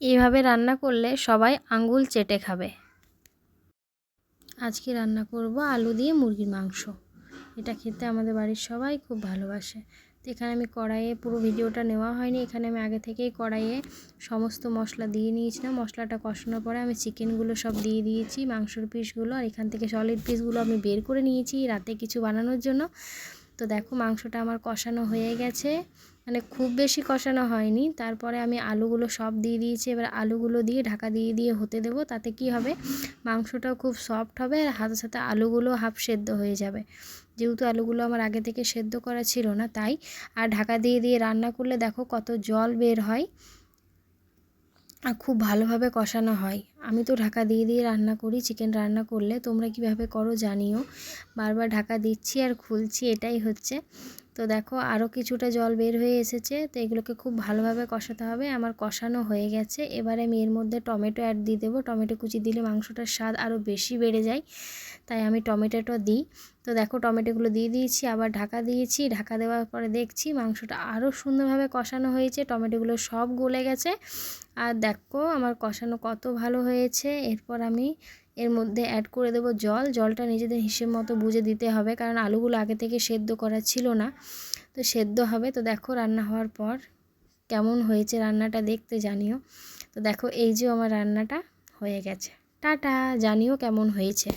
এইভাবে রান্না করলে সবাই আঙ্গুল চেটে খাবে। আজকে রান্না করব আলু দিয়ে মুরগির মাংস। এটা খেতে আমাদের বাড়ির সবাই খুব ভালোবাসে। তো এখানে আমি কড়াইয়ে, পুরো ভিডিওটা নেওয়া হয়নি, এখানে আমি আগে থেকেই কড়াইয়ে সমস্ত মশলা দিয়ে নিয়েছিলাম। মশলাটা কষানোর পরে আমি চিকেনগুলো সব দিয়ে দিয়েছি, মাংসর পিসগুলো, আর এখান থেকে সলিড পিসগুলো আমি বের করে নিয়েছি রাতে কিছু বানানোর জন্য। তো দেখো মাংসটা আমার কষানো হয়ে গেছে, মানে খুব বেশি কষানো হয়নি। তারপরে আমি আলুগুলো সব দিয়ে দিয়েছি। এবার আলুগুলো দিয়ে ঢাকা দিয়ে দিয়ে হতে দেবো। তাতে কি হবে, মাংসটাও খুব সফট হবে আর হাতের সাথে আলুগুলো হাফ সেদ্ধ হয়ে যাবে। যেহেতু আলুগুলো আমার আগে থেকে সেদ্ধ করা ছিল না তাই। আর ঢাকা দিয়ে দিয়ে রান্না করলে দেখো কত জল বের হয় আর খুব ভালোভাবে কষানো হয়। আমি তো ঢাকা দিয়ে দিয়ে রান্না করি চিকেন রান্না করলে, তোমরা কিভাবে করো জানিও। বারবার ঢাকা দিচ্ছি আর খুলছি, এটাই হচ্ছে। তো দেখো আরও কিছুটা জল বের হয়ে এসেছে। তো এগুলোকে খুব ভালোভাবে কষাতে হবে। আমার কষানো হয়ে গেছে। এবারে আমি এর মধ্যে টমেটো অ্যাড দিয়ে দেবো। টমেটো কুচি দিলে মাংসটার স্বাদ আরও বেশি বেড়ে যায়, তাই আমি টমেটোটা দিই। তো দেখো টমেটোগুলো দিয়ে দিয়েছি, আবার ঢাকা দিয়েছি। ঢাকা দেওয়ার পরে দেখছি মাংসটা আরও সুন্দরভাবে কষানো হয়েছে, টমেটোগুলো সব গলে গেছে। আর দেখো আমার কষানো কত ভালো হয়েছে। এরপর আমি এর মধ্যে অ্যাড করে দেবো জল। জলটা নিজেদের হিসেব মতো বুঝে দিতে হবে, কারণ আলুগুলো আগে থেকে সেদ্ধ করা ছিল না, তো সেদ্ধ হবে। তো দেখো রান্না হওয়ার পর কেমন হয়েছে রান্নাটা দেখতে জানিও। তো দেখো এই যে আমার রান্নাটা হয়ে গেছে। টাটা, জানিও কেমন হয়েছে।